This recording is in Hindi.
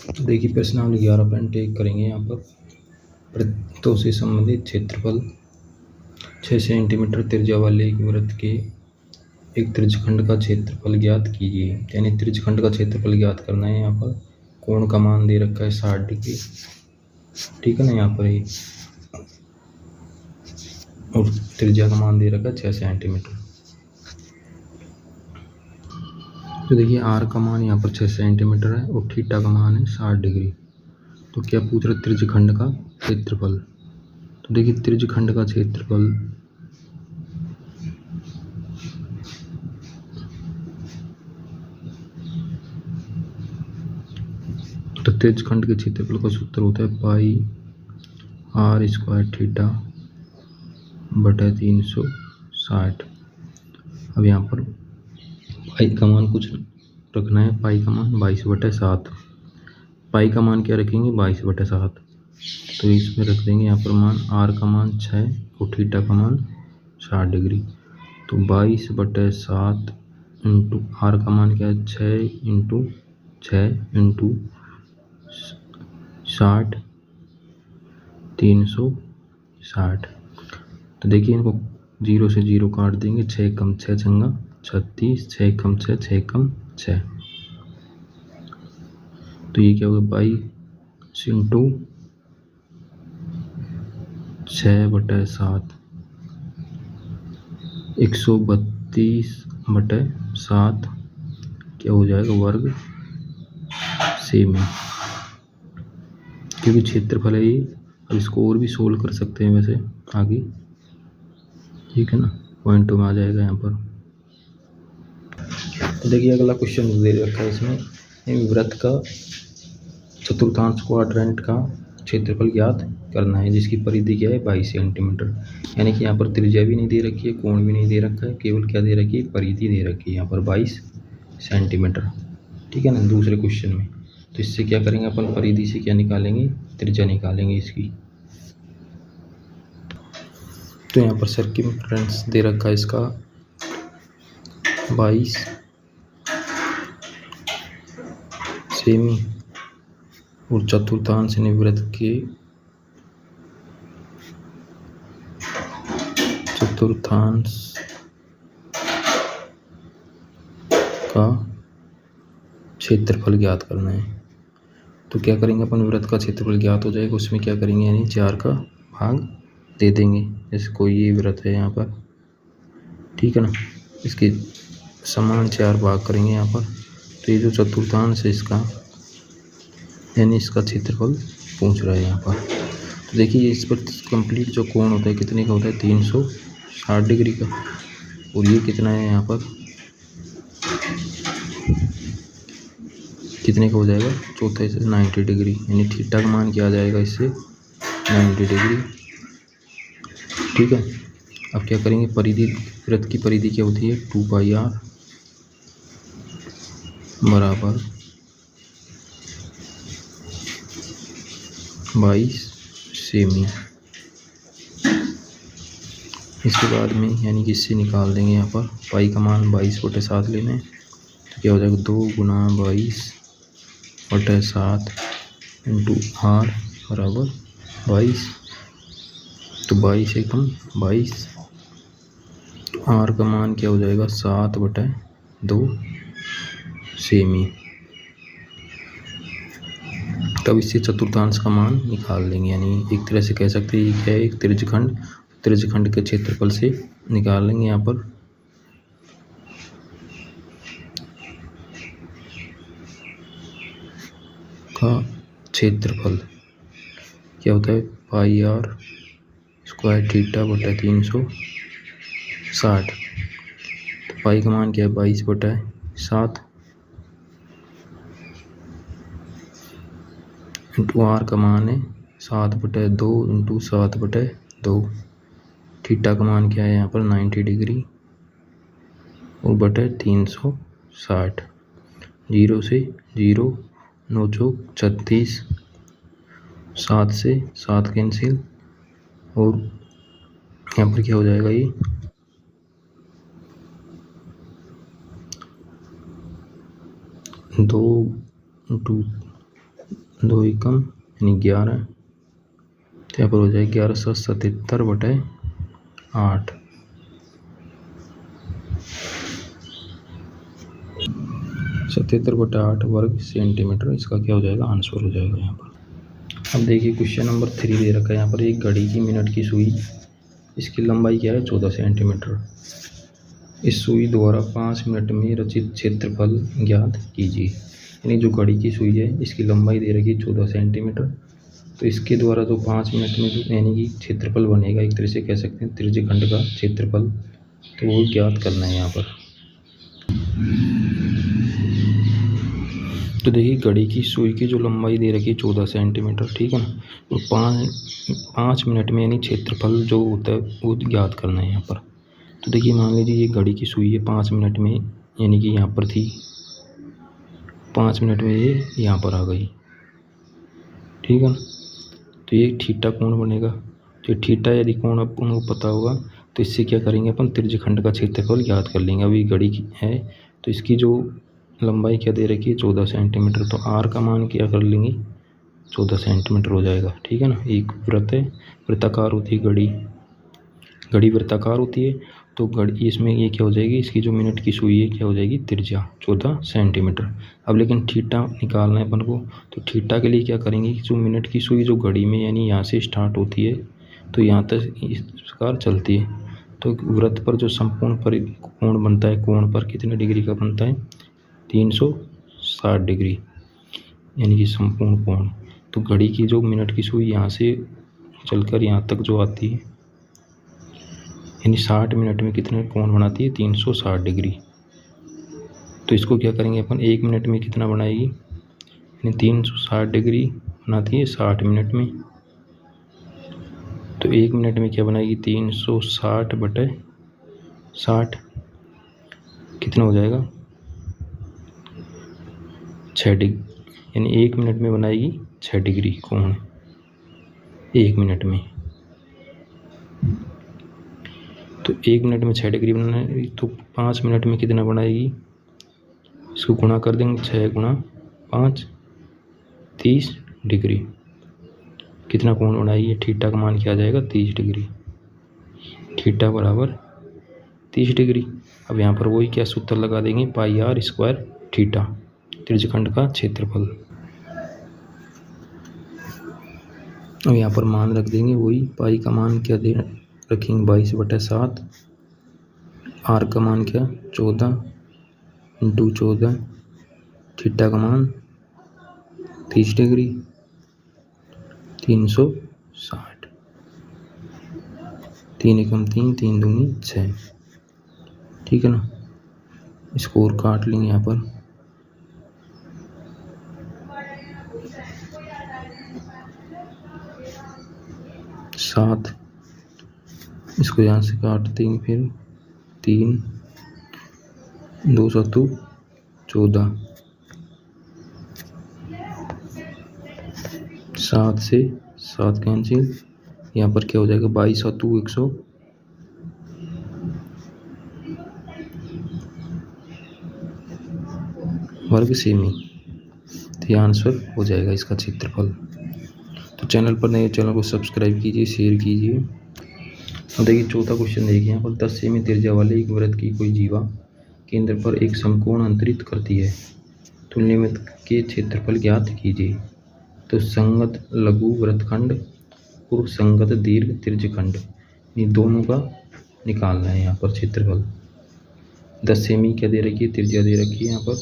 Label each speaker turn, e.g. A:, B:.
A: तो देखिए प्रश्नावली 11.1 करेंगे यहाँ पर। वृत्तों से संबंधित क्षेत्रफल 6 सेंटीमीटर त्रिज्या वाले एक वृत्त के एक त्रिज्यखंड का क्षेत्रफल ज्ञात कीजिए। यानी त्रिज्यखंड का क्षेत्रफल ज्ञात करना है। यहाँ पर कोण का मान दे रखा है 60 डिग्री, ठीक है ना। यहाँ पर और त्रिज्या का मान दे रखा है 6 सेंटीमीटर। तो देखिए आर का मान यहाँ पर 6 सेंटीमीटर है और थीटा का मान है 60 डिग्री। तो क्या पूछ रहा है? त्रिज्यखंड का क्षेत्रफल। तो देखिए त्रिज्यखंड का क्षेत्रफल तो त्रिज्यखंड के क्षेत्रफल का सूत्र होता है पाई आर स्क्वायर थीटा बटा 360। अब यहाँ पर पाई का मान कुछ रखना है। पाई का मान 22/7। पाई का मान क्या रखेंगे? 22/7। तो इसमें रख देंगे यहाँ पर मान आर का मान 6 और थीटा का मान 60 डिग्री। तो 22/7 इंटू आर का मान क्या है? 6 इंटू 6 इंटू 60 360। तो देखिए इनको 0 से 0 काट देंगे। 6 कम 6 छंगा 36, 6 कम 6 6 कम 6। तो ये क्या होगा? 22 इंटू 6/7 132/7 क्या हो जाएगा? वर्ग सेमी। क्योंकि क्षेत्रफल है ये। अब इसको और भी सोल्व कर सकते हैं वैसे आगे, ठीक है ना। पॉइंटों में आ जाएगा यहाँ पर। तो देखिए अगला क्वेश्चन दे रखा है इसमें। वृत्त का चतुर्थांश क्वाड्रेंट का क्षेत्रफल ज्ञात करना है, जिसकी परिधि क्या है? 22 सेंटीमीटर। यानी कि यहाँ पर त्रिज्या भी नहीं दे रखी है, कोण भी नहीं दे रखा है, केवल क्या दे रखी है? परिधि दे रखी है यहाँ पर 22 सेंटीमीटर, ठीक है ना, दूसरे क्वेश्चन में। तो इससे क्या करेंगे अपन? परिधि से क्या निकालेंगे? त्रिज्या निकालेंगे इसकी। तो यहाँ पर सर्कमफ्रेंस दे रखा है इसका 22 सेमी और चतुर्थांश निवृत्त के चतुर्थांश का क्षेत्रफल ज्ञात करना है। तो क्या करेंगे अपन? वृत्त का क्षेत्रफल ज्ञात हो जाएगा, उसमें क्या करेंगे? यानी 4 का भाग दे देंगे। जैसे कोई ये वृत्त है यहाँ पर, ठीक है ना, इसके समान 4 भाग करेंगे यहाँ पर। तो ये जो चतुर्थांश है इसका, यानी इसका क्षेत्रफल पूछ रहा है यहाँ पर। तो देखिए इस पर कंप्लीट जो कोण होता है कितने का होता है? 360 डिग्री का। और ये कितना है यहाँ पर? कितने का हो जाएगा? चौथे से 90 डिग्री। यानी थीटा का मान क्या आ जाएगा इससे? 90 डिग्री, ठीक है। अब क्या करेंगे? परिधि, वृत्त की परिधि क्या होती है? 2πr बराबर 22 सेमी। इसके बाद में यानी कि इससे निकाल देंगे यहाँ पर पाई का मान 22/7 लेना है। तो क्या हो जाएगा? 2 गुना 22/7 इंटू आर बराबर 22। तो 22 एकम 22। आर का मान क्या हो जाएगा? 7/2 सेमी। तब इससे चतुर्थांश का मान निकाल लेंगे। यानी एक तरह से कह सकते हैं क्या है? एक त्रिज्यखंड, त्रिज्यखंड के क्षेत्रफल से निकाल लेंगे यहाँ पर। का क्षेत्रफल क्या होता है? पाई आर स्क्वायर थीटा बटा 360। तो पाई का मान क्या है? 22/7 इंटू आर का मान है 7/2 इंटू 7/2। थीटा का मान क्या है यहाँ पर? 90 डिग्री और बटे 360। 0 से 0 9 चौक 36, 7 से 7 कैंसिल और यहाँ पर क्या हो जाएगा? ये 2 इंटू 2 एकम यानी 11, तो यहाँ पर हो जाए 1177/8। 77/8 वर्ग सेंटीमीटर इसका क्या हो जाएगा, आंसर हो जाएगा यहाँ पर। अब देखिए क्वेश्चन नंबर 3 दे रखा है यहाँ पर, एक घड़ी की मिनट की सुई, इसकी लंबाई क्या है 14 सेंटीमीटर। इस सुई द्वारा 5 मिनट में रचित क्षेत्रफल ज्ञात कीजिए। यानी जो घड़ी की सुई है इसकी लंबाई दे रखी है 14 सेंटीमीटर, तो इसके द्वारा जो 5 मिनट में जो यानी कि क्षेत्रफल बनेगा, एक तरह से कह सकते हैं त्रिज्यखंड का क्षेत्रफल, तो वो ज्ञात करना है यहाँ पर। तो देखिए घड़ी की सुई की जो लंबाई दे रखी है 14 सेंटीमीटर, ठीक है ना, तो 5 मिनट में यानी क्षेत्रफल जो होता है वो ज्ञात करना है यहाँ पर। तो देखिए मान लीजिए ये घड़ी की सुई है 5 मिनट में, यानी कि यहाँ पर थी 5 मिनट में ये यहाँ पर आ गई, ठीक है ना। तो ये थीटा कोण बनेगा, तो थीटा यदि कोण अपन को पता होगा तो इससे क्या करेंगे अपन, त्रिज्यखंड का क्षेत्रफल ज्ञात कर लेंगे। अभी घड़ी की है तो इसकी जो लंबाई क्या दे रखी है 14 सेंटीमीटर, तो आर का मान क्या कर लेंगे 14 सेंटीमीटर हो जाएगा, ठीक है ना। एक वृत्त है, वृत्ताकार होती है घड़ी, घड़ी वृत्ताकार होती है, तो घड़ी इसमें ये क्या हो जाएगी, इसकी जो मिनट की सुई है क्या हो जाएगी त्रिज्या 14 सेंटीमीटर। अब लेकिन थीटा निकालना है अपन को, तो थीटा के लिए क्या करेंगे कि जो मिनट की सुई जो घड़ी में यानी यहाँ से स्टार्ट होती है तो यहाँ तक इस प्रकार चलती है, तो वृत्त पर जो संपूर्ण कोण बनता है, कोण पर कितने डिग्री का बनता है 360 डिग्री, यानी कि संपूर्ण कोण। तो घड़ी की जो मिनट की सुई यहाँ से चलकर यहाँ तक जो आती है, यानी 60 मिनट में कितने कोण बनाती है 360 डिग्री। तो इसको क्या करेंगे अपन, 1 मिनट में कितना बनाएगी, यानी 360 डिग्री बनाती है 60 मिनट में, तो 1 मिनट में क्या बनाएगी 360/60 कितना हो जाएगा 6 डिग्री, यानी 1 मिनट में बनाएगी 6 डिग्री कोण 1 मिनट में। तो 1 मिनट में 6 डिग्री बनाना है, तो 5 मिनट में कितना बनाएगी, इसको गुणा कर देंगे, 6 गुणा 5 30 डिग्री, कितना कोण बनाएगी, थीटा का मान क्या आ जाएगा 30 डिग्री, थीटा बराबर 30 डिग्री। अब यहाँ पर वही क्या सूत्र लगा देंगे, πr² थीटा, त्रिज्यखंड का क्षेत्रफल। अब यहाँ पर मान रख देंगे वही, पाई का मान क्या दे रखेंगे 22/7, आर का मान क्या 14 × 14, थीटा का मान 30 डिग्री 360, 3 एकम 3, 3 दूनी 6, ठीक है ना। स्कोर काट लेंगे यहाँ पर, सात, इसको यहाँ से काट देंगे, फिर 3 2 7 14, 7 से 7 कैंसिल, यहाँ पर क्या हो जाएगा 22 7 100, वर्ग सेमी, तो ये आंसर हो जाएगा इसका क्षेत्रफल। तो चैनल पर नए, चैनल को सब्सक्राइब कीजिए, शेयर कीजिए। अब देखिए चौथा क्वेश्चन देखिए यहाँ पर, 10 सेमी त्रिज्या वाले एक वृत्त की कोई जीवा केंद्र पर एक समकोण अंतरित करती है, तुल्यमित के क्षेत्रफल ज्ञात कीजिए। तो संगत लघु वृत्तखंड और संगत दीर्घ त्रिज्यखंड, इन दोनों का निकालना है यहाँ पर क्षेत्रफल। 10 सेमी क्या दे रखी है, त्रिज्या दे रखी है यहाँ पर,